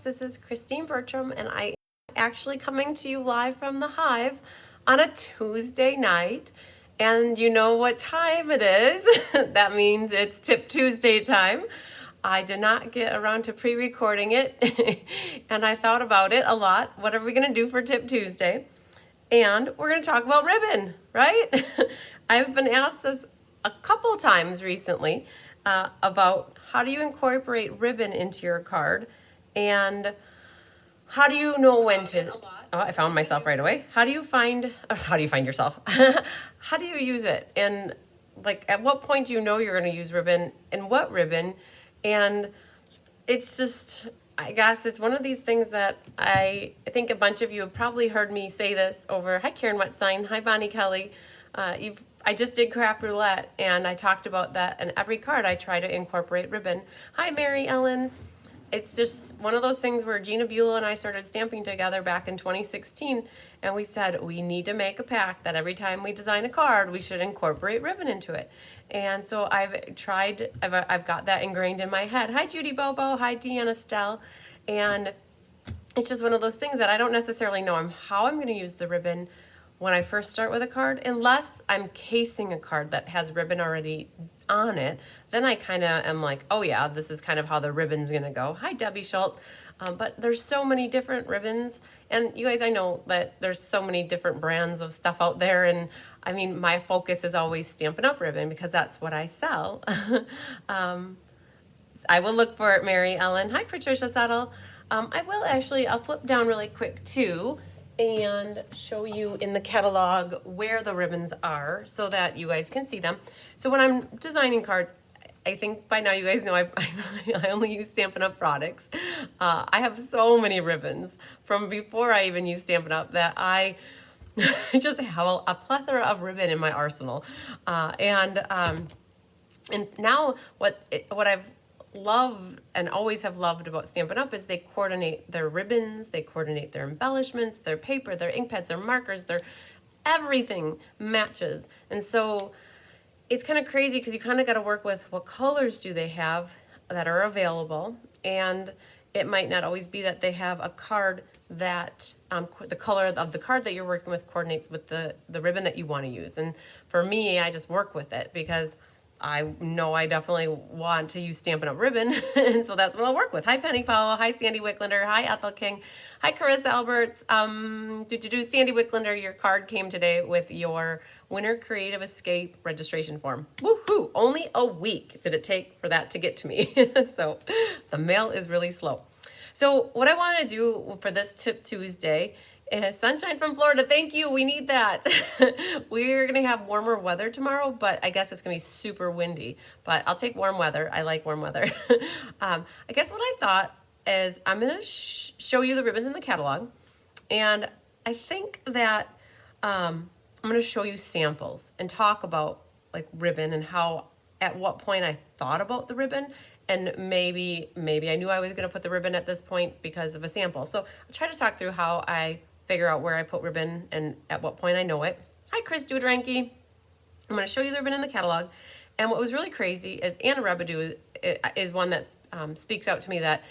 this is Christine Bertram, and I am actually coming to you live from the Hive on a Tuesday night. And you know what time it is. That means it's Tip Tuesday time. I did not get around to pre-recording it, and I thought about it a lot. What are we going to do for Tip Tuesday? And we're going to talk about ribbon, right? I've been asked this a couple times recently about how do you incorporate ribbon into your card, and how do you know when to... Oh, I found myself right away. How do you find yourself? How do you use it? And like, at what point do you know you're going to use ribbon, and what ribbon? And it's just, I guess it's one of these things that I think a bunch of you have probably heard me say this over. Hi, Karen Wetstein. Hi, Bonnie Kelly. I just did craft roulette, and I talked about that. In every card, I try to incorporate ribbon. Hi, Mary Ellen. It's just one of those things where Gina Buell and I started stamping together back in 2016, and we said we need to make a pact that every time we design a card, we should incorporate ribbon into it. And so I've got that ingrained in my head. Hi, Judy Bobo. Hi, Deanna Stell. And it's just one of those things that I don't necessarily know how I'm going to use the ribbon when I first start with a card, unless I'm casing a card that has ribbon already on it. Then I kind of am like, oh yeah, this is kind of how the ribbon's gonna go. Hi, Debbie Schultz. But there's so many different ribbons, and you guys, I know that there's so many different brands of stuff out there, and I mean, my focus is always Stampin' Up! Ribbon because that's what I sell. I will look for it, Mary Ellen. Hi, Patricia Settle. I'll flip down really quick too and show you in the catalog where the ribbons are so that you guys can see them. So when I'm designing cards, I think by now you guys know I only use Stampin' Up! Products. I have so many ribbons from before I even use Stampin' Up! That I just have a plethora of ribbon in my arsenal. And now what I've love and always have loved about Stampin' Up! Is they coordinate their ribbons, they coordinate their embellishments, their paper, their ink pads, their markers, their everything matches. And so it's kind of crazy because you kind of got to work with what colors do they have that are available, and it might not always be that they have a card that the color of the card that you're working with coordinates with the ribbon that you want to use. And for me, I just work with it because I know I definitely want to use Stampin' Up! Ribbon, and so that's what I'll work with. Hi, Penny Powell. Hi, Sandy Wicklander. Hi, Ethel King. Hi, Carissa Alberts. Sandy Wicklander, your card came today with your Winter Creative Escape registration form. Woohoo! Only a week did it take for that to get to me, so the mail is really slow. So what I want to do for this Tip Tuesday is sunshine from Florida. Thank you. We need that. We're going to have warmer weather tomorrow, but I guess it's going to be super windy. But I'll take warm weather. I like warm weather. I guess what I thought is I'm going to show you the ribbons in the catalog. And I think that I'm going to show you samples and talk about like ribbon and how, at what point I thought about the ribbon. And maybe I knew I was going to put the ribbon at this point because of a sample. So I'll try to talk through how I figure out where I put ribbon and at what point I know it. Hi, Chris Duderanke. I'm going to show you the ribbon in the catalog. And what was really crazy is Anna Rebedu is one that speaks out to me that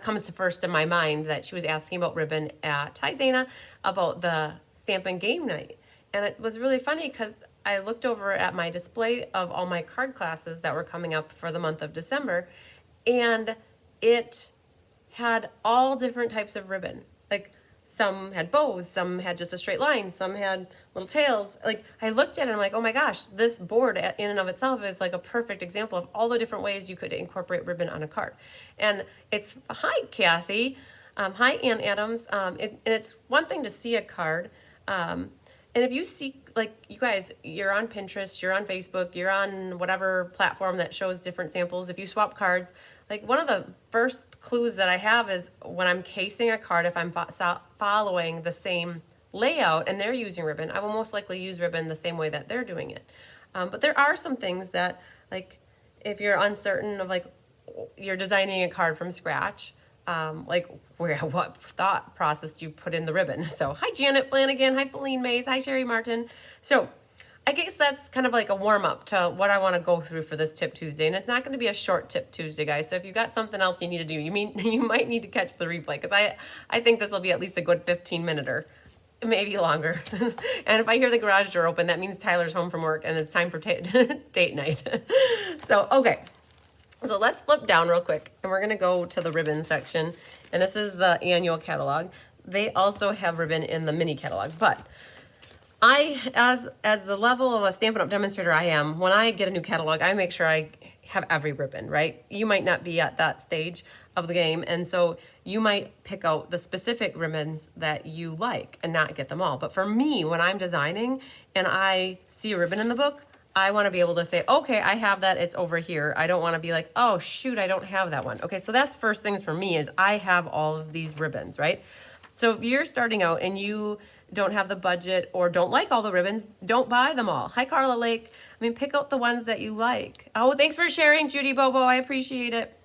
comes to first in my mind, that she was asking about ribbon at Zana about the Stampin' Game Night. And it was really funny because I looked over at my display of all my card classes that were coming up for the month of December, and it had all different types of ribbon. Like, some had bows, some had just a straight line, some had little tails. Like, I looked at it and I'm like, oh my gosh, this board in and of itself is like a perfect example of all the different ways you could incorporate ribbon on a card. And it's, hi, Kathy. Hi, Ann Adams. And it's one thing to see a card. And if you see, like, you guys, you're on Pinterest, you're on Facebook, you're on whatever platform that shows different samples. If you swap cards, like, one of the first clues that I have is when I'm casing a card, if I'm following the same layout and they're using ribbon, I will most likely use ribbon the same way that they're doing it. But there are some things that, like, if you're uncertain of, like, you're designing a card from scratch, like, what thought process do you put in the ribbon? So hi, Janet Flanagan. Hi, Feline Mays. Hi, Sherry Martin. So I guess that's kind of like a warm up to what I want to go through for this Tip Tuesday. And it's not going to be a short Tip Tuesday, guys. So if you've got something else you need to do, you might need to catch the replay, because I think this will be at least a good 15-minute, maybe longer. And if I hear the garage door open, that means Tyler's home from work and it's time for date night. So, okay. So let's flip down real quick, and we're going to go to the ribbon section. And this is the annual catalog. They also have ribbon in the mini catalog, but as the level of a Stampin' Up! Demonstrator I am, when I get a new catalog, I make sure I have every ribbon, right? You might not be at that stage of the game, and so you might pick out the specific ribbons that you like and not get them all. But for me, when I'm designing and I see a ribbon in the book, I want to be able to say, okay, I have that, it's over here. I don't want to be like, oh shoot, I don't have that one. Okay, so that's first things for me, is I have all of these ribbons, right? So if you're starting out and you don't have the budget or don't like all the ribbons, don't buy them all. Hi, Carla Lake. I mean, pick out the ones that you like. Oh, thanks for sharing, Judy Bobo. I appreciate it.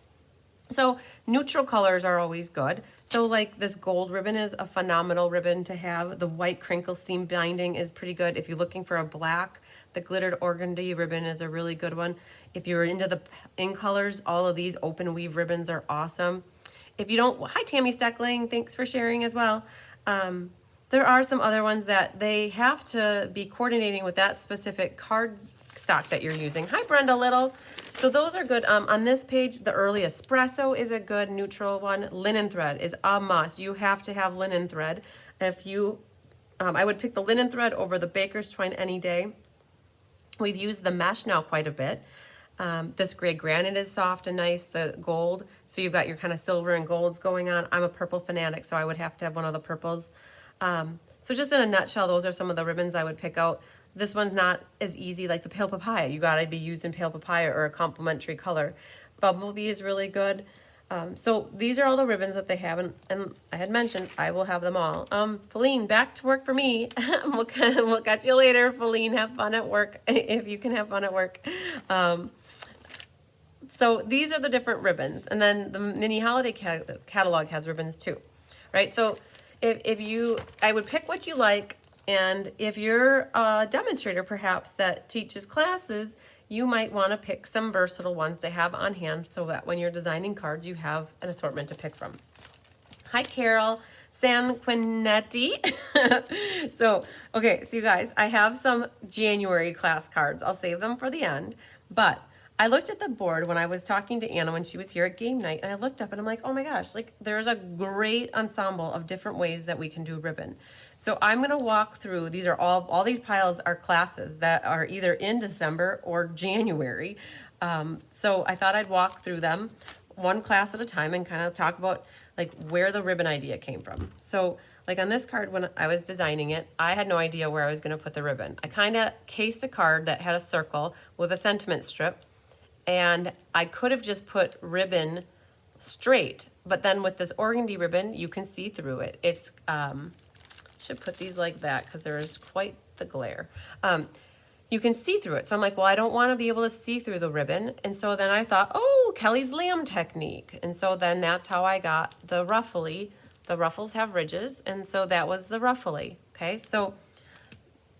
So neutral colors are always good. So like this gold ribbon is a phenomenal ribbon to have. The white crinkle seam binding is pretty good. If you're looking for a black, the glittered organdy ribbon is a really good one. If you're into the in colors, all of these open weave ribbons are awesome. If you don't, hi Tammy Steckling, thanks for sharing as well. There are some other ones that they have to be coordinating with that specific card stock that you're using. Hi, Brenda Little. So those are good. On this page, the Early Espresso is a good neutral one. Linen thread is a must. You have to have linen thread. If you, I would pick the linen thread over the Baker's Twine any day. We've used the mesh now quite a bit. This gray granite is soft and nice, the gold. So you've got your kind of silver and golds going on. I'm a purple fanatic, so I would have to have one of the purples. So just in a nutshell, those are some of the ribbons I would pick out. This one's not as easy like the pale papaya. You gotta be using pale papaya or a complementary color. Bumblebee is really good. So these are all the ribbons that they have, and I had mentioned I will have them all. Feline, back to work for me. we'll catch you later, Feline. Have fun at work if you can have fun at work. So these are the different ribbons, and then the mini holiday catalog has ribbons too, right? So I would pick what you like, and if you're a demonstrator perhaps that teaches classes, you might want to pick some versatile ones to have on hand so that when you're designing cards, you have an assortment to pick from. Hi, Carol Sanquinetti. So you guys, I have some January class cards. I'll save them for the end, but I looked at the board when I was talking to Anna when she was here at game night, and I looked up and I'm like, oh my gosh, like there's a great ensemble of different ways that we can do ribbon. So I'm gonna walk through, these are all these piles are classes that are either in December or January. So I thought I'd walk through them one class at a time and kind of talk about like where the ribbon idea came from. So like on this card, when I was designing it, I had no idea where I was gonna put the ribbon. I kind of cased a card that had a circle with a sentiment strip, and I could have just put ribbon straight, but then with this organdy ribbon, you can see through it. It's, should put these like that because there is quite the glare. You can see through it. So I'm like, well, I don't want to be able to see through the ribbon. And so then I thought, oh, Kelly's lamb technique. And so then that's how I got the ruffly. The ruffles have ridges, and so that was the ruffly, okay? So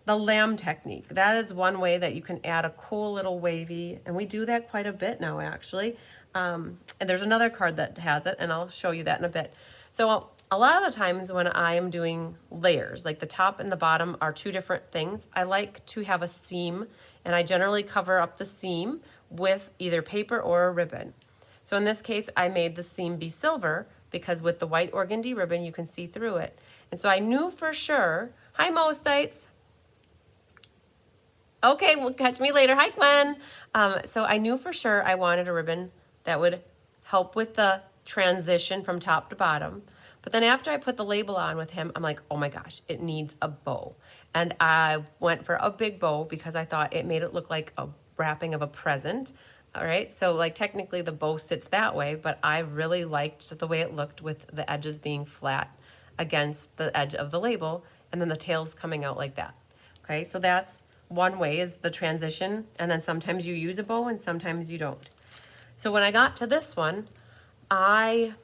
the lamb technique, that is one way that you can add a cool little wavy, and we do that quite a bit now, actually. And there's another card that has it, and I'll show you that in a bit. So a lot of the times when I am doing layers, like the top and the bottom are two different things, I like to have a seam, and I generally cover up the seam with either paper or a ribbon. So in this case, I made the seam be silver because with the white organdy ribbon, you can see through it. And so I knew for sure, hi Mo-Sites. Okay, well, catch me later. Hi, Gwen. So I knew for sure I wanted a ribbon that would help with the transition from top to bottom. But then after I put the label on with him, I'm like, oh my gosh, it needs a bow. And I went for a big bow because I thought it made it look like a wrapping of a present. All right, so like technically the bow sits that way, but I really liked the way it looked with the edges being flat against the edge of the label, and then the tails coming out like that. Okay, so that's one way, is the transition, and then sometimes you use a bow and sometimes you don't. So when I got to this one, I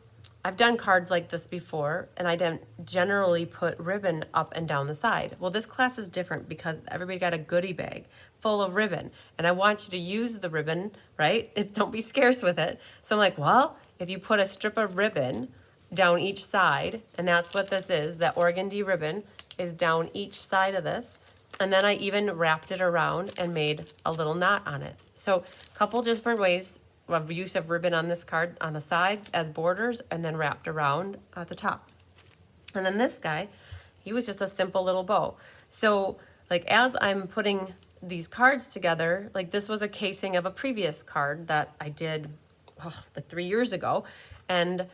I've done cards like this before, and I didn't generally put ribbon up and down the side. Well, this class is different because everybody got a goodie bag full of ribbon, and I want you to use the ribbon, right? Don't be scarce with it. So I'm like, well, if you put a strip of ribbon down each side, and that's what this is, that organdy ribbon is down each side of this, and then I even wrapped it around and made a little knot on it. So a couple different ways of use of ribbon on this card, on the sides as borders, and then wrapped around at the top. And then this guy, he was just a simple little bow. So like as I'm putting these cards together, like this was a casing of a previous card that I did like 3 years ago, and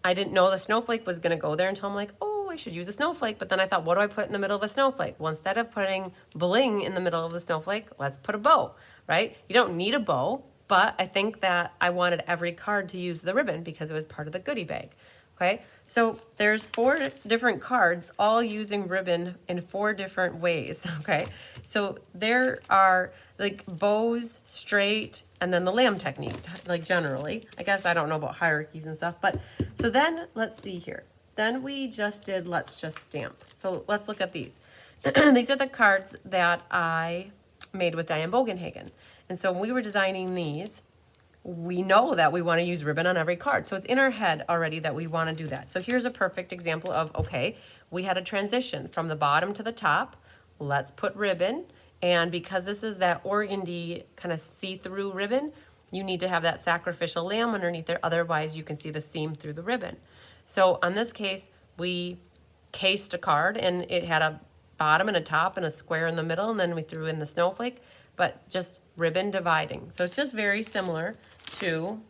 I didn't know the snowflake was gonna go there until I'm like, oh, I should use a snowflake. But then I thought, what do I put in the middle of a snowflake? Well, instead of putting bling in the middle of the snowflake, let's put a bow, right? You don't need a bow, but I think that I wanted every card to use the ribbon because it was part of the goodie bag. Okay, so there's 4 different cards all using ribbon in 4 different ways. Okay, so there are like bows, straight, and then the lamb technique, like generally. I guess I don't know about hierarchies and stuff, but so then let's see here. Then we just did let's just stamp. So let's look at these. These are the cards that I made with Diane Bogenhagen. And so when we were designing these, we know that we want to use ribbon on every card. So it's in our head already that we want to do that. So here's a perfect example of, okay, we had a transition from the bottom to the top. Let's put ribbon. And because this is that organdy kind of see-through ribbon, you need to have that sacrificial lamb underneath there. Otherwise, you can see the seam through the ribbon. So on this case, we cased a card, and it had a bottom and a top and a square in the middle, and then we threw in the snowflake, but just ribbon dividing. So it's just very similar to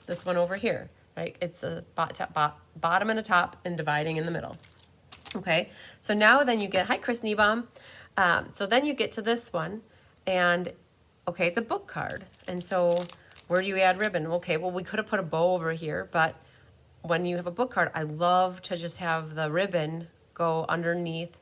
this one over here, right? It's a bottom and a top and dividing in the middle. Okay, so now then you get, hi Chris Niebaum. So then you get to this one, and okay, it's a book card. And so where do you add ribbon? Okay, well, we could have put a bow over here, but when you have a book card, I love to just have the ribbon go underneath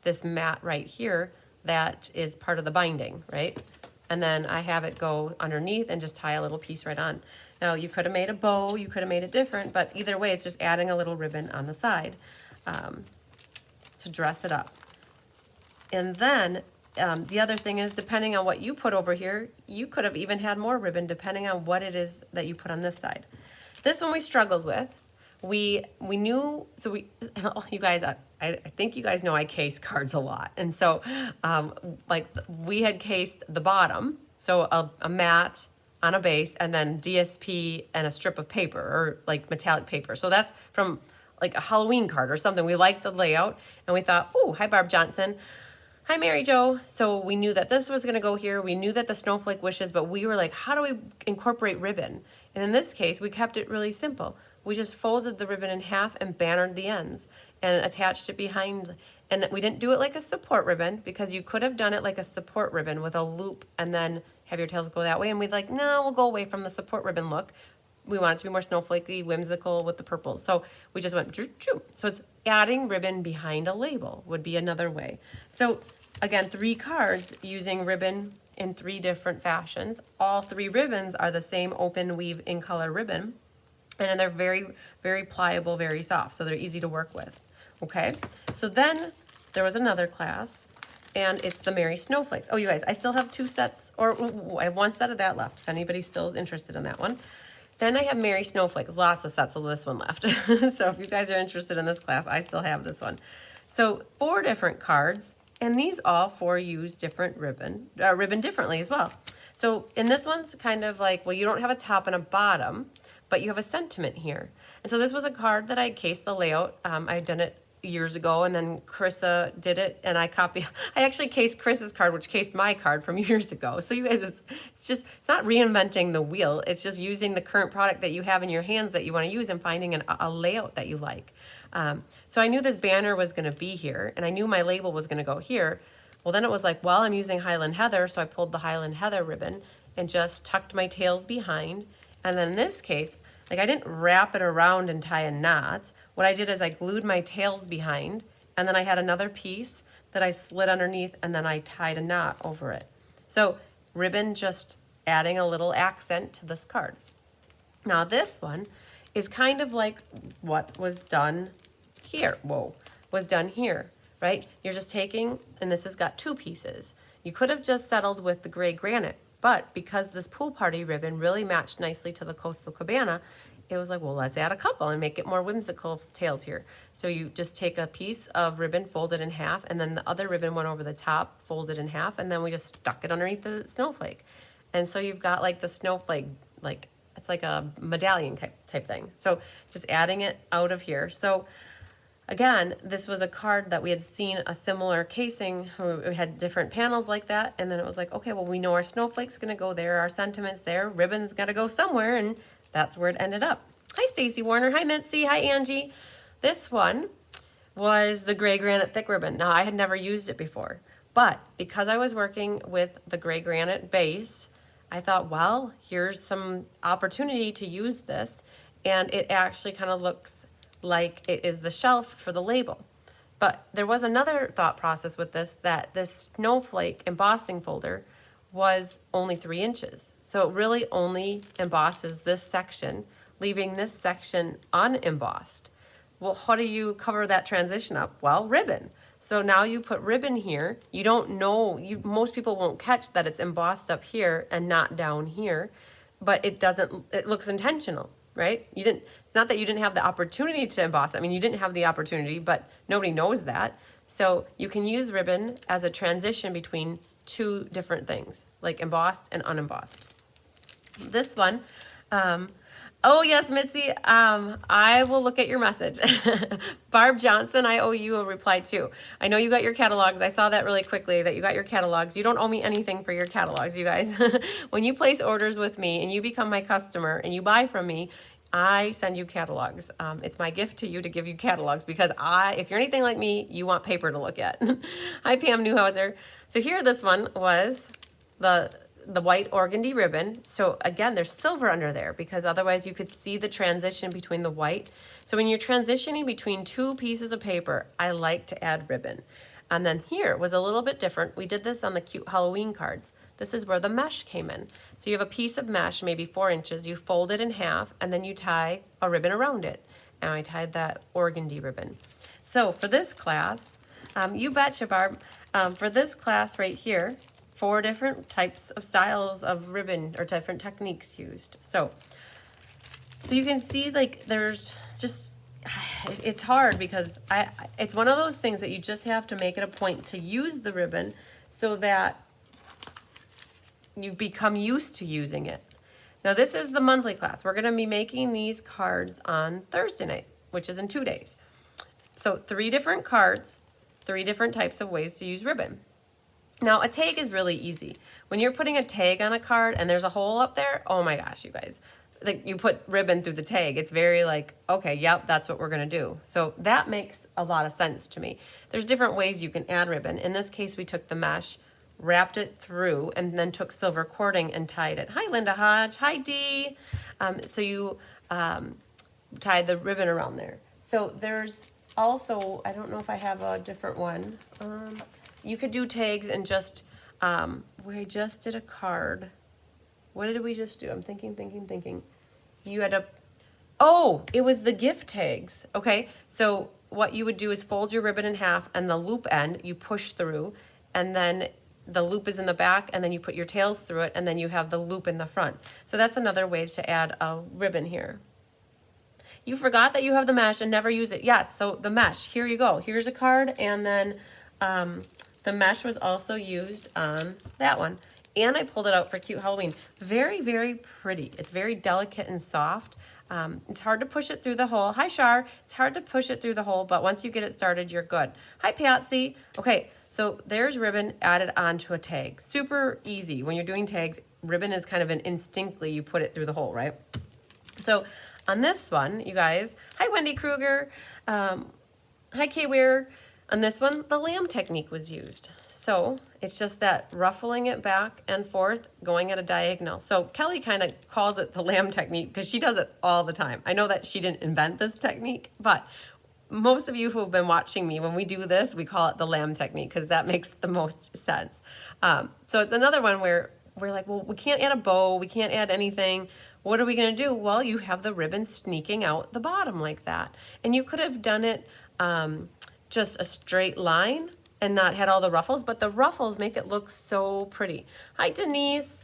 this mat right here that is part of the binding, right? And then I have it go underneath and just tie a little piece right on. Now you could have made a bow, you could have made it different, but either way, it's just adding a little ribbon on the side to dress it up. And then the other thing is, depending on what you put over here, you could have even had more ribbon depending on what it is that you put on this side. This one we struggled with. We knew, so we, you guys, I think you guys know I case cards a lot. And so like we had cased the bottom, so a mat on a base, and then DSP and a strip of paper, or like metallic paper. So that's from like a Halloween card or something. We liked the layout, and we thought, oh, hi Barb Johnson. Hi, Mary Jo. So we knew that this was going to go here. We knew that the snowflake wishes, but we were like, how do we incorporate ribbon? And in this case, we kept it really simple. We just folded the ribbon in half and bannered the ends and attached it behind. And we didn't do it like a support ribbon, because you could have done it like a support ribbon with a loop and then have your tails go that way. And we'd like, no, we'll go away from the support ribbon look. We want it to be more snowflakey, whimsical with the purples. So we just went, so it's adding ribbon behind a label would be another way. So again, 3 cards using ribbon in 3 different fashions. All 3 ribbons are the same open weave in color ribbon. And they're very, very pliable, very soft. So they're easy to work with. Okay. So then there was another class, and it's the Merry Snowflakes. Oh, you guys, I still have 2 sets, or I have 1 set of that left, if anybody still is interested in that one. Then I have Merry Snowflakes, lots of sets of this one left. So if you guys are interested in this class, I still have this one. So 4 different cards, and these all 4 use different ribbon differently as well. So in this one's kind of like, well, you don't have a top and a bottom, but you have a sentiment here. And so this was a card that I cased the layout. I had done it years ago, and then Carissa did it, and I actually cased Chris's card, which cased my card from years ago. So you guys, it's not reinventing the wheel. It's just using the current product that you have in your hands that you want to use and finding a layout that you like. So I knew this banner was going to be here, and I knew my label was going to go here. Well, then it was like, well, I'm using Highland Heather, so I pulled the Highland Heather ribbon and just tucked my tails behind. And then in this case, like I didn't wrap it around and tie a knot. What I did is I glued my tails behind, and then I had another piece that I slid underneath, and then I tied a knot over it. So ribbon just adding a little accent to this card. Now this one is kind of like what was done here. Was done here, right? You're just taking, and this has got 2 pieces. You could have just settled with the gray granite, but because this pool party ribbon really matched nicely to the coastal cabana, it was like, well, let's add a couple and make it more whimsical tails here. So you just take a piece of ribbon, fold it in half, and then the other ribbon went over the top, folded in half, and then we just stuck it underneath the snowflake. And so you've got like the snowflake, like it's like a medallion type thing. So just adding it out of here. So again, this was a card that we had seen a similar casing. We had different panels like that. And then it was like, okay, well, we know our snowflake's going to go there. Our sentiment's there. Ribbon's got to go somewhere. And that's where it ended up. Hi, Stacy Warner. Hi, Mitzi. Hi, Angie. This one was the gray granite thick ribbon. Now, I had never used it before. But because I was working with the gray granite base, I thought, well, here's some opportunity to use this. And it actually kind of looks like it is the shelf for the label. But there was another thought process with this, that this snowflake embossing folder was only 3 inches. So it really only embosses this section, leaving this section unembossed. Well, how do you cover that transition up? Well, ribbon. So now you put ribbon here. You don't know, most people won't catch that it's embossed up here and not down here, but it looks intentional, right? It's not that you didn't have the opportunity to emboss it. I mean, you didn't have the opportunity, but nobody knows that. So you can use ribbon as a transition between 2 different things, like embossed and unembossed. This one, oh yes, Mitzi, I will look at your message. Barb Johnson, I owe you a reply too. I know you got your catalogs. I saw that really quickly, that you got your catalogs. You don't owe me anything for your catalogs, you guys. When you place orders with me and you become my customer and you buy from me, I send you catalogs. It's my gift to you to give you catalogs because if you're anything like me, you want paper to look at. Hi, Pam Newhauser. So here, this one was the white organdy ribbon. So again, there's silver under there because otherwise you could see the transition between the white. So when you're transitioning between 2 pieces of paper, I like to add ribbon. And then here was a little bit different. We did this on the cute Halloween cards. This is where the mesh came in. So you have a piece of mesh, maybe 4 inches, you fold it in half, and then you tie a ribbon around it. And I tied that organdy ribbon. So for this class, you betcha, Barb, for this class right here, 4 different types of styles of ribbon or different techniques used. So you can see, like, there's just, it's hard because it's one of those things that you just have to make it a point to use the ribbon so that you become used to using it. Now this is the monthly class. We're gonna be making these cards on Thursday night, which is in 2 days. So 3 different cards, 3 different types of ways to use ribbon. Now a tag is really easy. When you're putting a tag on a card and there's a hole up there, oh my gosh, you guys. Like, you put ribbon through the tag. It's very like, okay, yep, that's what we're gonna do. So that makes a lot of sense to me. There's different ways you can add ribbon. In this case, we took the mesh, wrapped it through, and then took silver cording and tied it. Hi, Linda Hodge. Hi, Dee. So you tied the ribbon around there. So there's also, I don't know if I have a different one. You could do tags and just, we just did a card. What did we just do? I'm thinking. You had it was the gift tags. Okay, so what you would do is fold your ribbon in half and the loop end you push through, and then the loop is in the back, and then you put your tails through it, and then you have the loop in the front. So that's another way to add a ribbon here. You forgot that you have the mesh and never use it. Yes, so the mesh, here you go. Here's a card, and then the mesh was also used on that one. And I pulled it out for cute Halloween. Very, very pretty. It's very delicate and soft. It's hard to push it through the hole. Hi, Shar. It's hard to push it through the hole, but once you get it started, you're good. Hi, Patsy. Okay, so there's ribbon added onto a tag. Super easy. When you're doing tags, ribbon is kind of an instinctly, you put it through the hole, right? So on this one, you guys, hi, Wendy Kruger. Hi, Kay Weir. On this one, the lamb technique was used. So it's just that ruffling it back and forth, going at a diagonal. So Kelly kind of calls it the lamb technique because she does it all the time. I know that she didn't invent this technique, but most of you who have been watching me, when we do this, we call it the lamb technique because that makes the most sense. So it's another one where we're like, well, we can't add a bow, we can't add anything. what are we going to do? Well, you have the ribbon sneaking out the bottom like that. And you could have done it just a straight line and not had all the ruffles, but the ruffles make it look so pretty. Hi, Denise.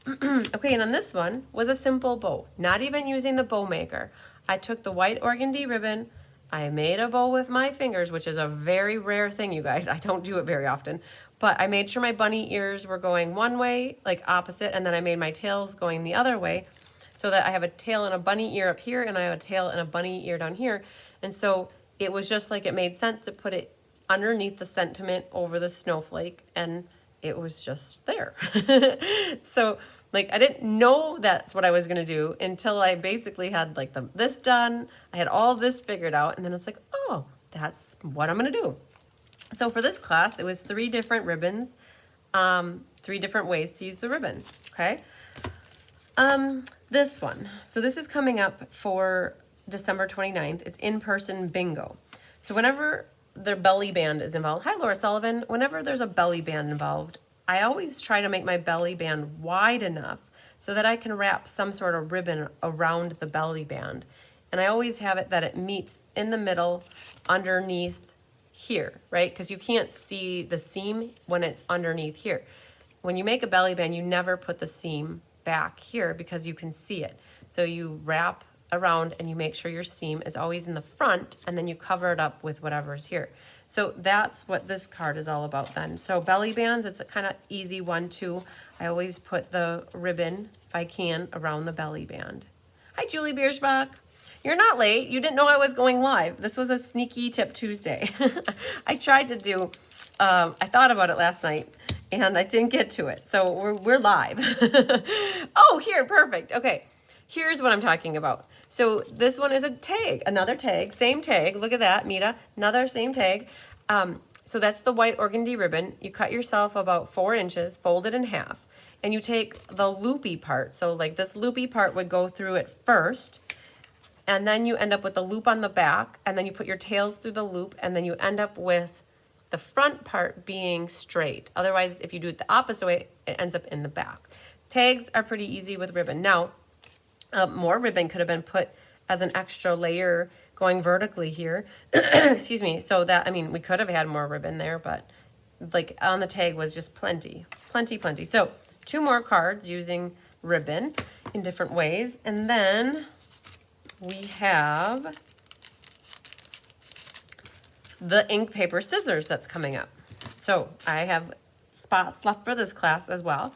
Okay, and on this one was a simple bow, not even using the bow maker. I took the white organdy ribbon, I made a bow with my fingers, which is a very rare thing, you guys. I don't do it very often, but I made sure my bunny ears were going one way, like opposite, and then I made my tails going the other way, so that I have a tail and a bunny ear up here, and I have a tail and a bunny ear down here. And so it was just like, it made sense to put it underneath the sentiment over the snowflake, and it was just there. So like, I didn't know that's what I was gonna do until I basically had like this done. I had all this figured out, and then it's like, oh, that's what I'm gonna do. So for this class, it was 3 different ribbons, 3 different ways to use the ribbon, okay? This one, so this is coming up for December 29th. It's in-person bingo. So whenever their belly band is involved, hi Laura Sullivan, whenever there's a belly band involved, I always try to make my belly band wide enough so that I can wrap some sort of ribbon around the belly band. And I always have it that it meets in the middle underneath here, right? Because you can't see the seam when it's underneath here. When you make a belly band, you never put the seam back here because you can see it. So you wrap around and you make sure your seam is always in the front, and then you cover it up with whatever's here. So that's what this card is all about then. So belly bands, it's a kind of easy one too. I always put the ribbon, if I can, around the belly band. Hi, Julie Biersbach. You're not late. You didn't know I was going live. This was a sneaky tip Tuesday. I tried to do, I thought about it last night and I didn't get to it. So we're live. Oh, here, perfect. Okay, here's what I'm talking about. So this one is a tag, another tag, same tag. Look at that, Mita, another same tag. So that's the white organdy ribbon. You cut yourself about 4 inches, fold it in half, and you take the loopy part. So like this loopy part would go through it first, and then you end up with the loop on the back, and then you put your tails through the loop, and then you end up with the front part being straight. Otherwise, if you do it the opposite way, it ends up in the back. Tags are pretty easy with ribbon. Now, more ribbon could have been put as an extra layer going vertically here. Excuse me. So that, I mean, we could have had more ribbon there, but like on the tag was just plenty. So 2 more cards using ribbon in different ways. And then we have the ink, paper, scissors that's coming up. So I have spots left for this class as well.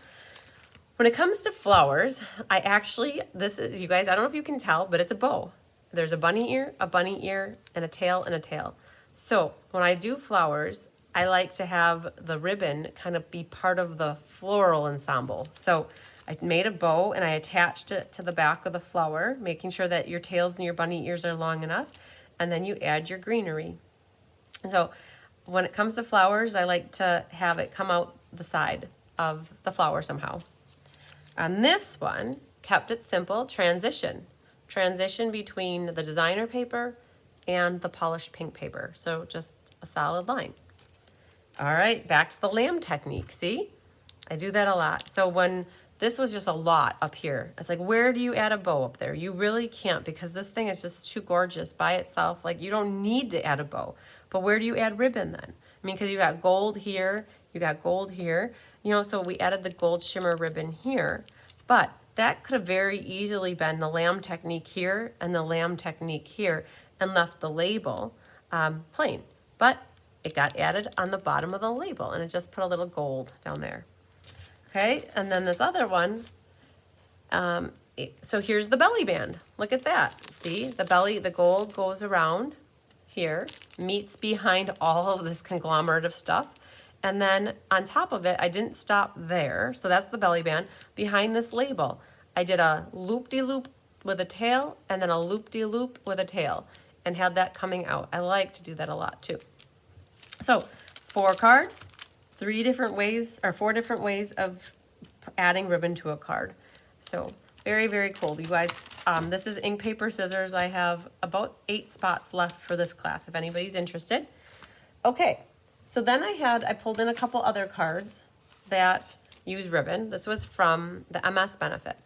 When it comes to flowers, I actually, this is, you guys, I don't know if you can tell, but it's a bow. There's a bunny ear, and a tail, and a tail. So when I do flowers, I like to have the ribbon kind of be part of the floral ensemble. So I made a bow and I attached it to the back of the flower, making sure that your tails and your bunny ears are long enough, and then you add your greenery. So when it comes to flowers, I like to have it come out the side of the flower somehow. On this one, kept it simple, transition between the designer paper and the polished pink paper. So just a solid line. All right, back to the lamb technique. See, I do that a lot. So when this was just a lot up here, it's like, where do you add a bow up there? You really can't, because this thing is just too gorgeous by itself. Like, you don't need to add a bow. But where do you add ribbon then? I mean, because you got gold here, you got gold here. You know, so we added the gold shimmer ribbon here, but that could have very easily been the lamb technique here and the lamb technique here and left the label plain. But it got added on the bottom of the label and it just put a little gold down there. Okay, and then this other one, so here's the belly band. Look at that. See, the gold goes around here, meets behind all of this conglomerate of stuff. And then on top of it, I didn't stop there. So that's the belly band. Behind this label, I did a loop-de-loop with a tail and then a loop-de-loop with a tail and had that coming out. I like to do that a lot too. So 4 cards, 4 different ways of adding ribbon to a card. So very, very cool. You guys, this is ink, paper, scissors. I have about 8 spots left for this class if anybody's interested. Okay. So then I pulled in a couple other cards that use ribbon. This was from the MS Benefit.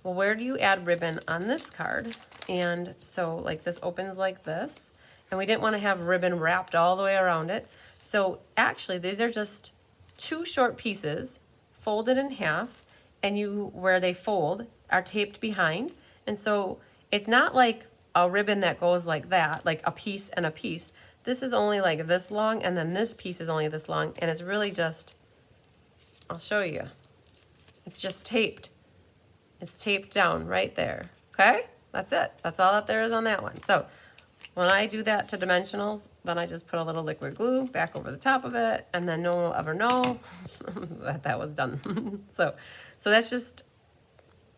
well, where do you add ribbon on this card? And so like this opens like this, and we didn't want to have ribbon wrapped all the way around it. So actually these are just two short pieces folded in half, and where they fold are taped behind. And so it's not like a ribbon that goes like that, like a piece and a piece. This is only like this long, and then this piece is only this long, and it's really just, I'll show you. It's just taped. It's taped down right there, okay? That's it. That's all that there is on that one. So when I do that to dimensionals, then I just put a little liquid glue back over the top of it, and then no one will ever know that that was done. So that's just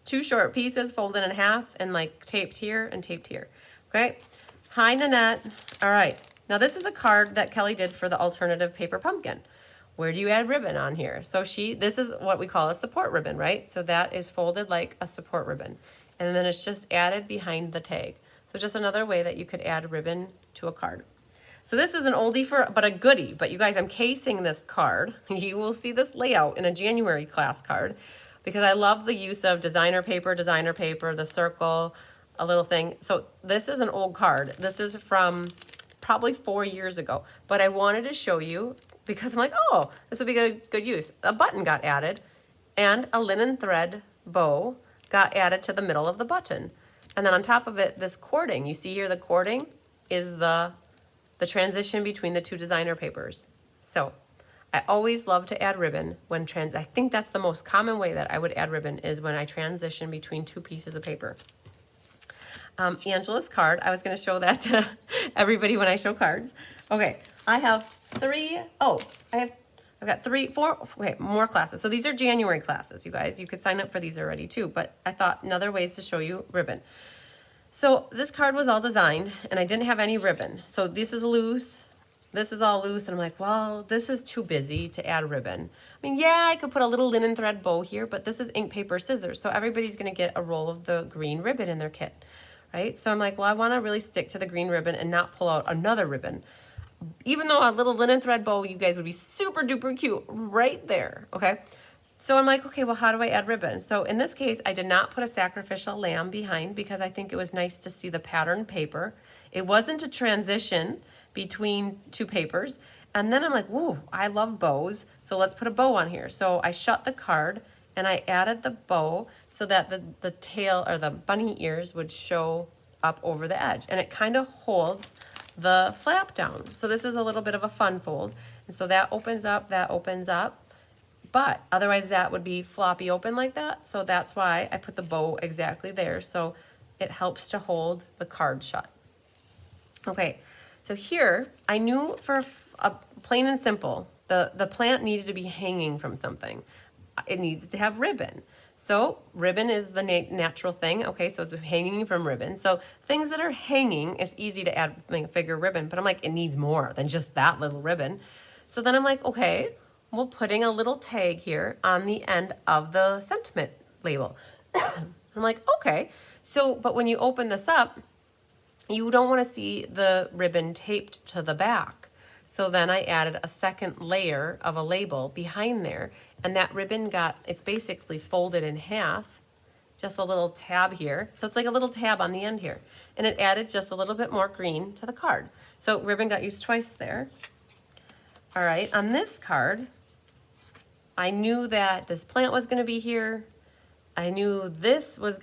two short pieces folded in half and like taped here and taped here, okay? Hi, Nanette. All right. Now this is a card that Kelly did for the alternative paper pumpkin. Where do you add ribbon on here? So this is what we call a support ribbon, right? So that is folded like a support ribbon. And then it's just added behind the tag. So just another way that you could add ribbon to a card. So this is an oldie but a goodie. But you guys, I'm casing this card. You will see this layout in a January class card because I love the use of designer paper, the circle, a little thing. So this is an old card. This is from probably 4 years ago. But I wanted to show you because I'm like, oh, this would be good use. A button got added, and a linen thread bow got added to the middle of the button. And then on top of it, this cording. You see here the cording is the transition between the two designer papers. So I always love to add ribbon when I think that's the most common way that I would add ribbon is when I transition between two pieces of paper. Angela's card, I was going to show that to everybody when I show cards. Okay, I have I've got 4, okay, more classes. So these are January classes, you guys. You could sign up for these already too, but I thought another ways to show you ribbon. So this card was all designed, and I didn't have any ribbon. So this is loose, this is all loose, and I'm like, well, this is too busy to add ribbon. I mean, yeah, I could put a little linen thread bow here, but this is ink, paper, scissors. So everybody's gonna get a roll of the green ribbon in their kit, right? So I'm like, well, I wanna really stick to the green ribbon and not pull out another ribbon. Even though a little linen thread bow, you guys would be super duper cute right there, okay? So I'm like, okay, well, how do I add ribbon? So in this case, I did not put a sacrificial lamb behind because I think it was nice to see the pattern paper. It wasn't a transition between two papers. And then I'm like, whoa, I love bows, so let's put a bow on here. So I shut the card and I added the bow so that the tail or the bunny ears would show up over the edge. And it kind of holds the flap down. So this is a little bit of a fun fold. And so that opens up, but otherwise that would be floppy open like that. So that's why I put the bow exactly there. So it helps to hold the card shut. Okay, so here I knew for a plain and simple, the plant needed to be hanging from something. It needs to have ribbon. So ribbon is the natural thing. Okay, so it's hanging from ribbon. So things that are hanging, it's easy to add like a figure ribbon, but I'm like, it needs more than just that little ribbon. So then I'm like, okay, well, putting a little tag here on the end of the sentiment label. I'm like, okay. So, but when you open this up, you don't want to see the ribbon taped to the back. So then I added a second layer of a label behind there, and that ribbon it's basically folded in half, just a little tab here. So it's like a little tab on the end here. And it added just a little bit more green to the card. So ribbon got used twice there. All right, on this card, I knew that this plant was gonna be here. I knew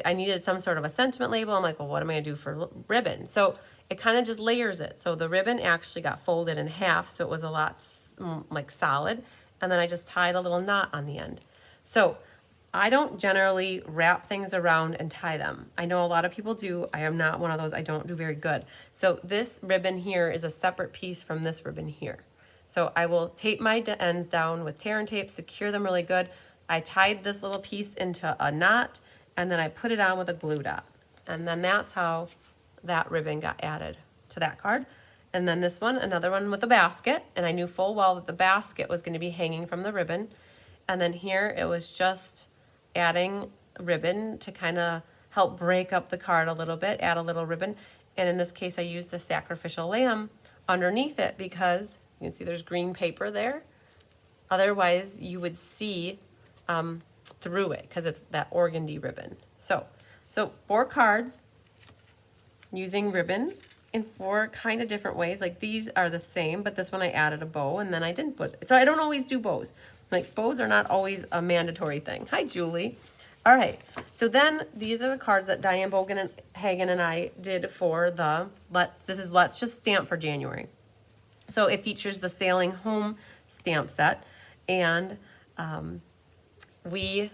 I needed some sort of a sentiment label. I'm like, well, what am I gonna do for ribbon? So it kind of just layers it. So the ribbon actually got folded in half, so it was a lot like solid. And then I just tied a little knot on the end. So I don't generally wrap things around and tie them. I know a lot of people do. I am not one of those. I don't do very good. So this ribbon here is a separate piece from this ribbon here. So I will tape my ends down with tear and tape, secure them really good. I tied this little piece into a knot, and then I put it on with a glue dot. And then that's how that ribbon got added to that card. And then this one, another one with a basket, and I knew full well that the basket was going to be hanging from the ribbon. And then here it was just adding ribbon to kind of help break up the card a little bit, add a little ribbon. And in this case, I used a sacrificial lamb underneath it because you can see there's green paper there. Otherwise, you would see through it because it's that organdy ribbon. So 4 cards using ribbon in 4 kind of different ways. Like these are the same, but this one I added a bow and then I didn't put, so I don't always do bows. Like bows are not always a mandatory thing. Hi, Julie. All right, so then these are the cards that Diane Bogan and Hagen and I did for the Let's Just Stamp for January. So it features the Sailing Home stamp set, and we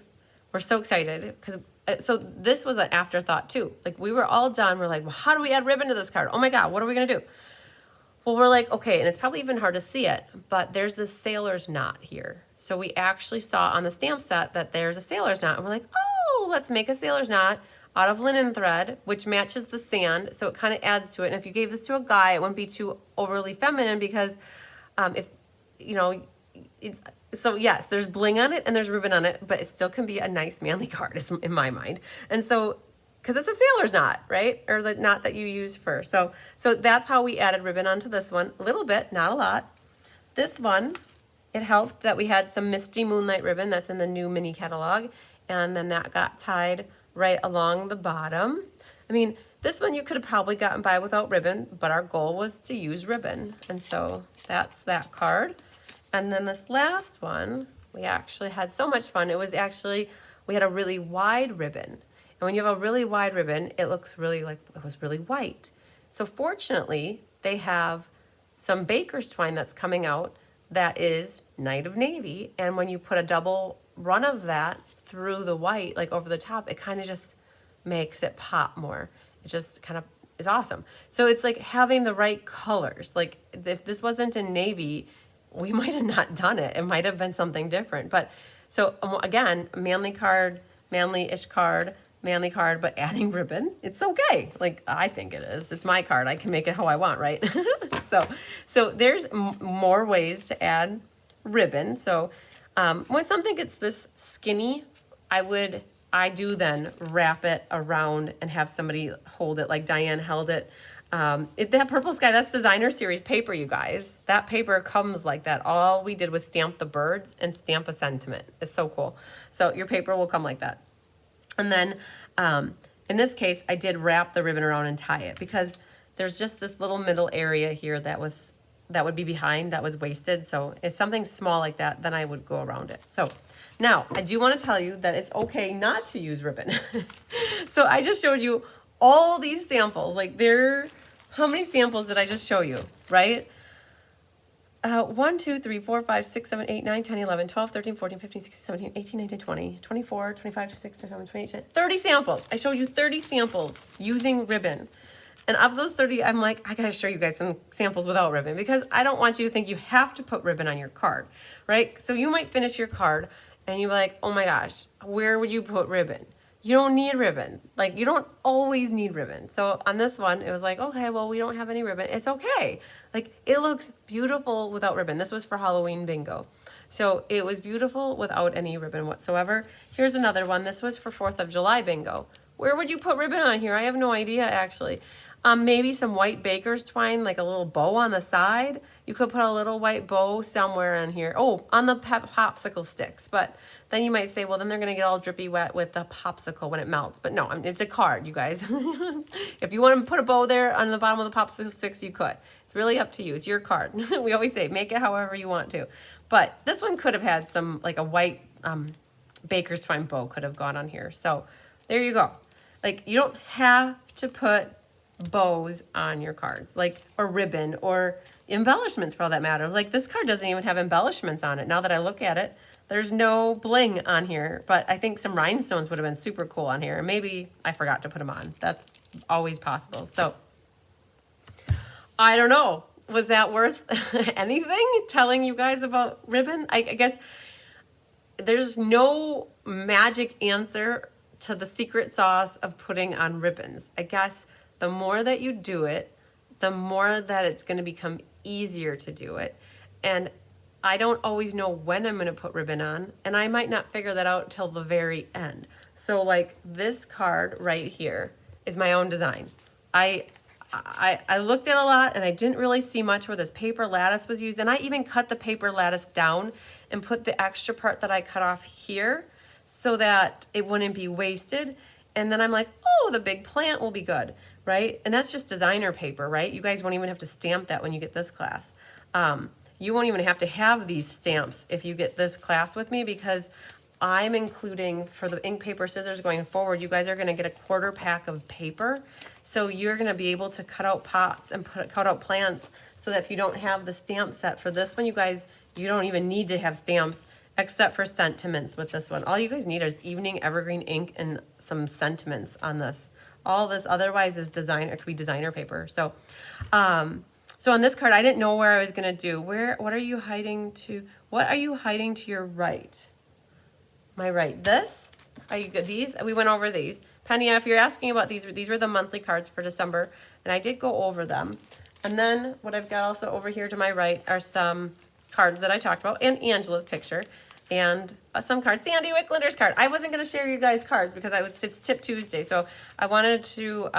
were so excited because so this was an afterthought too. Like we were all done. We're like, well, how do we add ribbon to this card? Oh my God, what are we gonna do? Well, we're like, okay, and it's probably even hard to see it, but there's this sailor's knot here. So we actually saw on the stamp set that there's a sailor's knot, and we're like, oh, let's make a sailor's knot out of linen thread, which matches the sand, so it kind of adds to it. And if you gave this to a guy, it wouldn't be too overly feminine because if, you know, it's, so yes, there's bling on it and there's ribbon on it, but it still can be a nice manly card in my mind. And so, because it's a sailor's knot, right? Or the knot that you use first. So that's how we added ribbon onto this one. A little bit, not a lot. This one, it helped that we had some Misty Moonlight ribbon that's in the new mini catalog. And then that got tied right along the bottom. I mean, this one you could have probably gotten by without ribbon, but our goal was to use ribbon. And so that's that card. And then this last one, we actually had so much fun. It was actually, we had a really wide ribbon. And when you have a really wide ribbon, it looks really like it was really white. So fortunately, they have some baker's twine that's coming out that is Night of Navy. And when you put a double run of that through the white, like over the top, it kind of just makes it pop more. It just kind of is awesome. So it's like having the right colors. Like if this wasn't in navy, we might have not done it. It might have been something different. But so again, manly card, manly-ish card, manly card, but adding ribbon, it's okay. Like I think it is. It's my card. I can make it how I want, right? So there's more ways to add ribbon. So when something gets this skinny, I do then wrap it around and have somebody hold it like Diane held it. That Purple Sky, that's designer series paper, you guys. That paper comes like that. All we did was stamp the birds and stamp a sentiment. It's so cool. So your paper will come like that. And then in this case, I did wrap the ribbon around and tie it because there's just this little middle area here that would be behind, that was wasted. So if something small like that, then I would go around it. So now I do want to tell you that it's okay not to use ribbon. So I just showed you all these samples. Like how many samples did I just show you, right? 1, 2, 3, 4, 5, 6, 7, 8, 9, 10, 11, 12, 13, 14, 15, 16, 17, 18, 19, 20, 24, 25, 26, 27, 28, 30 samples. I showed you 30 samples using ribbon. And of those 30, I'm like, I gotta show you guys some samples without ribbon because I don't want you to think you have to put ribbon on your card, right? So you might finish your card and you're like, oh my gosh, where would you put ribbon? You don't need ribbon. Like you don't always need ribbon. So on this one, it was like, okay, well, we don't have any ribbon. It's okay. Like it looks beautiful without ribbon. This was for Halloween bingo. So it was beautiful without any ribbon whatsoever. Here's another one. This was for 4th of July bingo. Where would you put ribbon on here? I have no idea actually. Maybe some white baker's twine, like a little bow on the side. You could put a little white bow somewhere on here. Oh, on the popsicle sticks. But then you might say, well, then they're going to get all drippy wet with the popsicle when it melts. But no, it's a card, you guys. If you want to put a bow there on the bottom of the popsicle sticks, you could. It's really up to you. It's your card. We always say, make it however you want to. But this one could have had some, like a white baker's twine bow could have gone on here. So there you go. Like you don't have to put bows on your cards, like, or ribbon or embellishments for all that matter. Like this card doesn't even have embellishments on it. Now that I look at it, there's no bling on here, but I think some rhinestones would have been super cool on here. And maybe I forgot to put them on. That's always possible. So I don't know. Was that worth anything telling you guys about ribbon? I guess there's no magic answer to the secret sauce of putting on ribbons. I guess the more that you do it, the more that it's going to become easier to do it. And I don't always know when I'm going to put ribbon on, and I might not figure that out till the very end. So like this card right here is my own design. I looked at a lot and I didn't really see much where this paper lattice was used, and I even cut the paper lattice down and put the extra part that I cut off here so that it wouldn't be wasted. And then I'm like, oh, the big plant will be good, right? And that's just designer paper, right? You guys won't even have to stamp that when you get this class. You won't even have to have these stamps if you get this class with me, because I'm including, for the ink, paper, scissors going forward, you guys are going to get a quarter pack of paper. So you're going to be able to cut out pots and cut out plants, so that if you don't have the stamp set for this one, you guys, you don't even need to have stamps except for sentiments with this one. All you guys need is evening evergreen ink and some sentiments on this. All this otherwise is design, it could be designer paper. So, so on this card, I didn't know where I was gonna do. What are you hiding to? What are you hiding to your right? My right, this? Are you good? These? We went over these. Penny, if you're asking about these were the monthly cards for December, and I did go over them. And then what I've got also over here to my right are some cards that I talked about, and Angela's picture, and some cards. Sandy Wicklander's card. I wasn't going to share you guys cards because it's Tip Tuesday, so I wanted to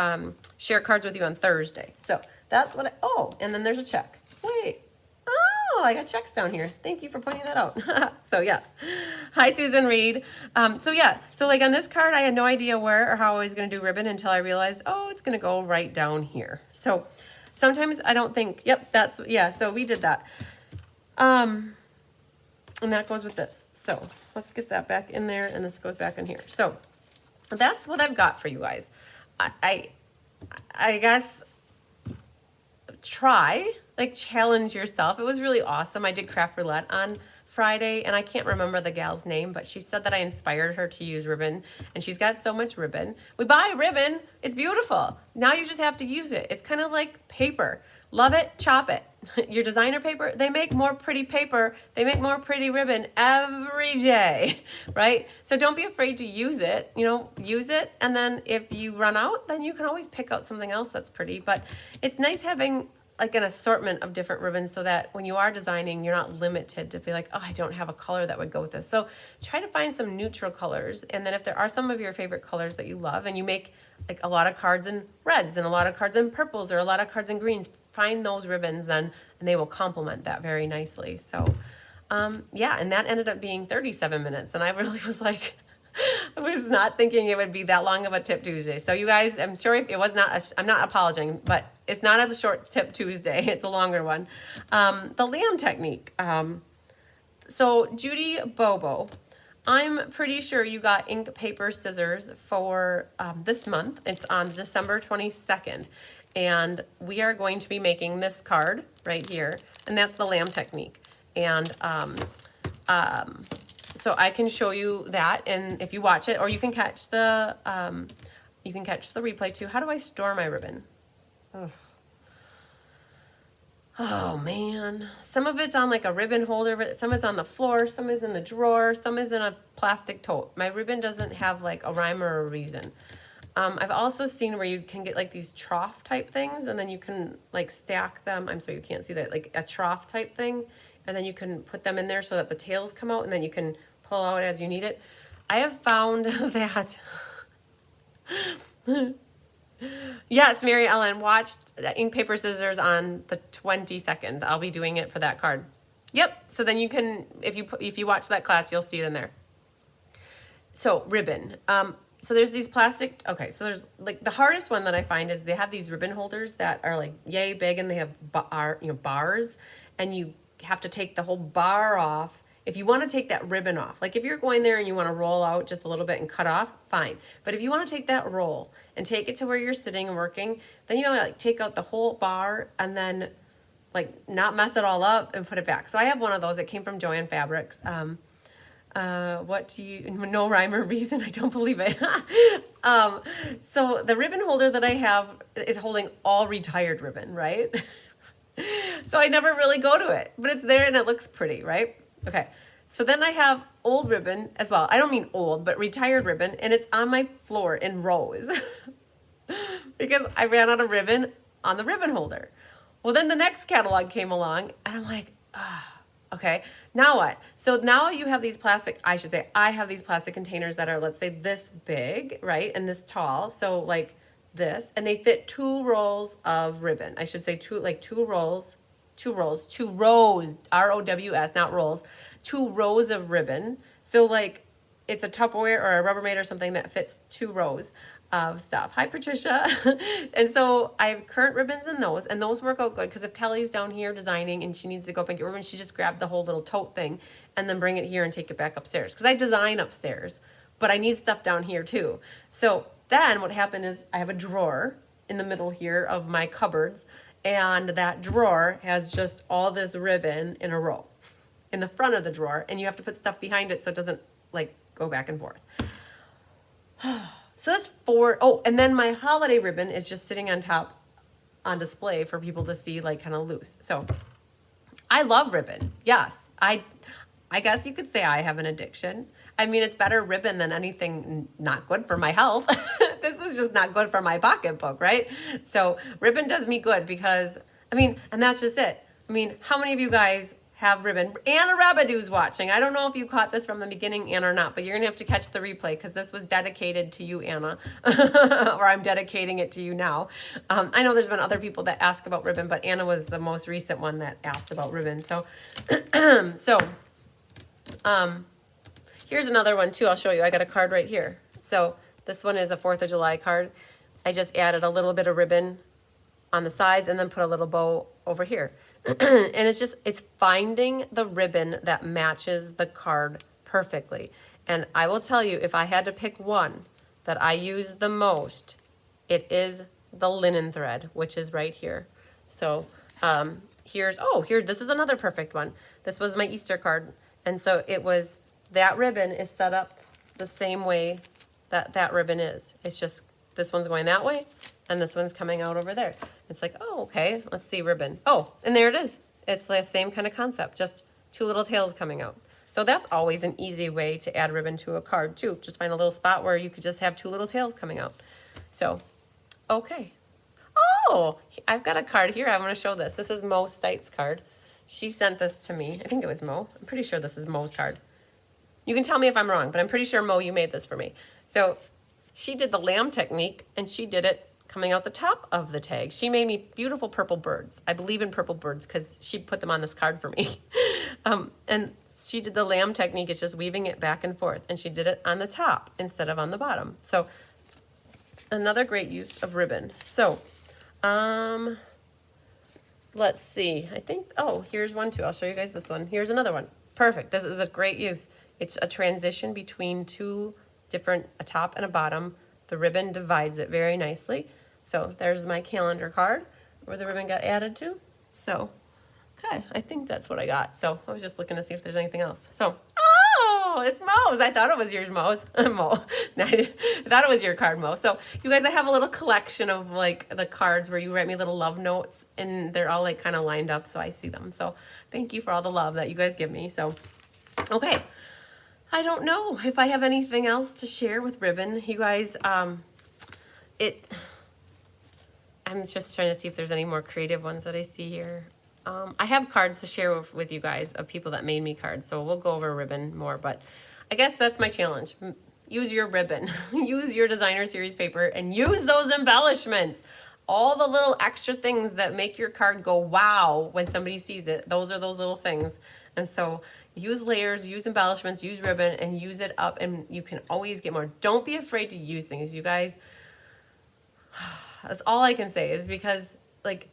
share cards with you on Thursday. So that's what oh, and then there's a check. Wait. Oh, I got checks down here. Thank you for pointing that out. So yes. Hi, Susan Reed. So yeah, so like on this card, I had no idea where or how I was going to do ribbon until I realized, oh, it's going to go right down here. So sometimes I don't think, yep, that's, yeah, so we did that. And that goes with this. So let's get that back in there, and this goes back in here. So that's what I've got for you guys. I guess challenge yourself. It was really awesome. I did craft roulette on Friday, and I can't remember the gal's name, but she said that I inspired her to use ribbon, and she's got so much ribbon. We buy ribbon. It's beautiful. Now you just have to use it. It's kind of like paper. Love it, chop it. Your designer paper, they make more pretty paper. They make more pretty ribbon every day, right? So don't be afraid to use it. You know, use it, and then if you run out, then you can always pick out something else that's pretty. But it's nice having like an assortment of different ribbons, so that when you are designing, you're not limited to be like, oh, I don't have a color that would go with this. So try to find some neutral colors. And then if there are some of your favorite colors that you love, and you make like a lot of cards in reds and a lot of cards in purples or a lot of cards in greens, find those ribbons then, and they will complement that very nicely. So yeah, and that ended up being 37 minutes. And I really was like, I was not thinking it would be that long of a Tip Tuesday. So you guys, I'm sure it was not, I'm not apologizing, but it's not a short Tip Tuesday. It's a longer one. The lamb technique. So Judy Bobo, I'm pretty sure you got ink, paper, scissors for this month. It's on December 22nd. And we are going to be making this card right here. And that's the lamb technique. And so I can show you that, and if you watch it, or you can catch the replay too. How do I store my ribbon? Ugh. Oh man, some of it's on like a ribbon holder, some is on the floor, some is in the drawer, some is in a plastic tote. My ribbon doesn't have like a rhyme or a reason. I've also seen where you can get like these trough type things, and then you can like stack them. I'm sorry, you can't see that, like a trough type thing. And then you can put them in there so that the tails come out, and then you can pull out as you need it. I have found that, yes, Mary Ellen, watched ink, paper, scissors on the 22nd. I'll be doing it for that card. Yep, so then you can, if you watch that class, you'll see it in there. So ribbon. So there's these plastic, okay, so there's like the hardest one that I find is they have these ribbon holders that are like yay big, and they have bars, and you have to take the whole bar off if you want to take that ribbon off. Like if you're going there and you want to roll out just a little bit and cut off, fine. But if you want to take that roll and take it to where you're sitting and working, then you want to like take out the whole bar and then like not mess it all up and put it back. So I have one of those that came from Joann Fabrics. What do you, no rhyme or reason, I don't believe it. So the ribbon holder that I have is holding all retired ribbon, right? So I never really go to it, but it's there and it looks pretty, right? Okay, so then I have old ribbon as well. I don't mean old, but retired ribbon, and it's on my floor in rows because I ran out of ribbon on the ribbon holder. Well, then the next catalog came along, and I'm like, okay, now what? So now you have these plastic, I have these plastic containers that are, let's say, this big, right, and this tall, so like this, and they fit 2 rolls of ribbon. I should say two rows, R-O-W-S, not rolls, 2 rows of ribbon. So like it's a Tupperware or a Rubbermaid or something that fits 2 rows of stuff. Hi, Patricia. And so I have current ribbons in those, and those work out good because if Kelly's down here designing and she needs to go up and get ribbons, she just grabbed the whole little tote thing and then bring it here and take it back upstairs. Because I design upstairs, but I need stuff down here too. So then what happened is I have a drawer in the middle here of my cupboards, and that drawer has just all this ribbon in a row in the front of the drawer, and you have to put stuff behind it so it doesn't like go back and forth. So that's 4. Oh, and then my holiday ribbon is just sitting on top on display for people to see, like kind of loose. So I love ribbon. Yes, I guess you could say I have an addiction. I mean, it's better ribbon than anything not good for my health. This is just not good for my pocketbook, right? So ribbon does me good because, I mean, and that's just it. I mean, how many of you guys have ribbon? Anna Rabadoo's watching. I don't know if you caught this from the beginning, Anna, or not, but you're going to have to catch the replay because this was dedicated to you, Anna, or I'm dedicating it to you now. I know there's been other people that ask about ribbon, but Anna was the most recent one that asked about ribbon. So, here's another one too. I'll show you. I got a card right here. So this one is a 4th of July card. I just added a little bit of ribbon on the sides and then put a little bow over here. And it's finding the ribbon that matches the card perfectly. And I will tell you, if I had to pick one that I use the most, it is the linen thread, which is right here. So here, this is another perfect one. This was my Easter card. And so it was, that ribbon is set up the same way that ribbon is. It's just, this one's going that way, and this one's coming out over there. It's like, oh, okay, let's see ribbon. Oh, and there it is. It's the same kind of concept, just 2 little tails coming out. So that's always an easy way to add ribbon to a card too. Just find a little spot where you could just have 2 little tails coming out. So, okay. Oh, I've got a card here. I want to show this. This is Mo Stites' card. She sent this to me. I think it was Mo. I'm pretty sure this is Mo's card. You can tell me if I'm wrong, but I'm pretty sure, Mo, you made this for me. So she did the lamb technique, and she did it coming out the top of the tag. She made me beautiful purple birds. I believe in purple birds because she put them on this card for me. And she did the lamb technique. It's just weaving it back and forth. And she did it on the top instead of on the bottom. So another great use of ribbon. So let's see. I think, oh, here's one too. I'll show you guys this one. Here's another one. Perfect. This is a great use. It's a transition between 2 different, a top and a bottom. The ribbon divides it very nicely. So there's my calendar card where the ribbon got added to. So, okay, I think that's what I got. So I was just looking to see if there's anything else. So, oh, it's Mo's. I thought it was yours, Mo's. Mo. I thought it was your card, Mo. So you guys, I have a little collection of like the cards where you write me little love notes, and they're all like kind of lined up so I see them. So thank you for all the love that you guys give me. So, okay. I don't know if I have anything else to share with ribbon. You guys, I'm just trying to see if there's any more creative ones that I see here. I have cards to share with you guys of people that made me cards, so we'll go over ribbon more, but I guess that's my challenge. Use your ribbon, use your designer series paper, and use those embellishments. All the little extra things that make your card go wow when somebody sees it. Those are those little things. And so use layers, use embellishments, use ribbon, and use it up, and you can always get more. Don't be afraid to use things, you guys. That's all I can say, is because like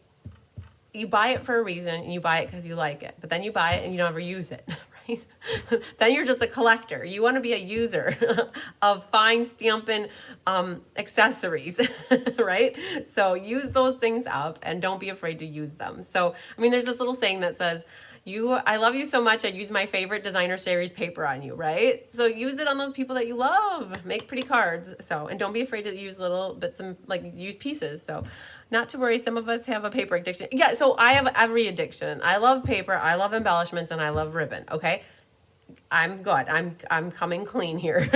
you buy it for a reason, and you buy it because you like it, but then you buy it and you don't ever use it, right? Then you're just a collector. You want to be a user of fine stamping accessories, right? So use those things up and don't be afraid to use them. So, I mean, there's this little saying that says, I love you so much, I'd use my favorite designer series paper on you, right? So use it on those people that you love. Make pretty cards. So, and don't be afraid to use little bits and like use pieces. So not to worry, some of us have a paper addiction. Yeah, so I have every addiction. I love paper, I love embellishments, and I love ribbon, okay? I'm good. I'm coming clean here.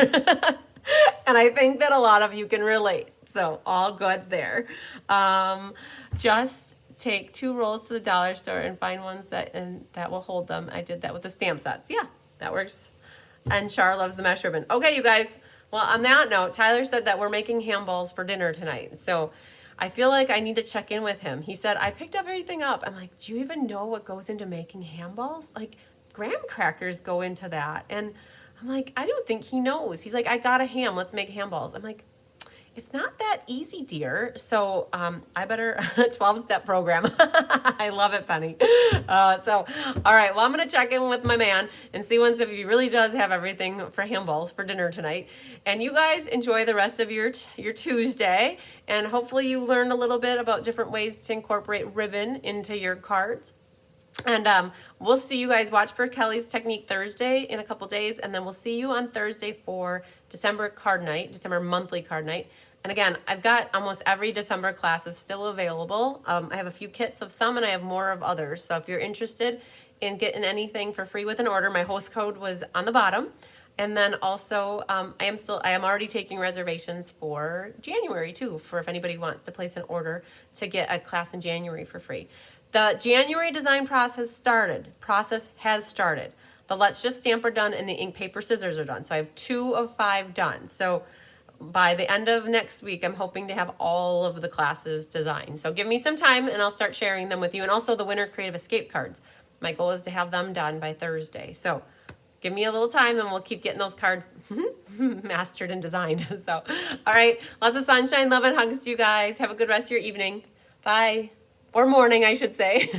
And I think that a lot of you can relate. So all good there. Just take 2 rolls to the dollar store and find ones that will hold them. I did that with the stamp sets. Yeah, that works. And Char loves the mesh ribbon. Okay, you guys. Well, on that note, Tyler said that we're making ham balls for dinner tonight. So I feel like I need to check in with him. He said, I picked up everything up. I'm like, do you even know what goes into making ham balls? Like graham crackers go into that. And I'm like, I don't think he knows. He's like, I got a ham. Let's make ham balls. I'm like, it's not that easy, dear. So I better 12-step program. I love it, Penny. All right. Well, I'm going to check in with my man and see once if he really does have everything for ham balls for dinner tonight. And you guys enjoy the rest of your Tuesday. And hopefully you learned a little bit about different ways to incorporate ribbon into your cards. And we'll see you guys. Watch for Kelly's Technique Thursday in a couple days. And then we'll see you on Thursday for December card night, December monthly card night. And again, I've got almost every December class is still available. I have a few kits of some and I have more of others. So if you're interested in getting anything for free with an order, my host code was on the bottom. And then also, I am already taking reservations for January too, for if anybody wants to place an order to get a class in January for free. The January design process has started. The Let's Just Stamp are done and the ink, paper, scissors are done. So I have 2 of 5 done. So by the end of next week, I'm hoping to have all of the classes designed. So give me some time and I'll start sharing them with you. And also the Winter Creative Escape cards. My goal is to have them done by Thursday. So give me a little time and we'll keep getting those cards mastered and designed. So, all right. Lots of sunshine, love, and hugs to you guys. Have a good rest of your evening. Bye. Or morning, I should say.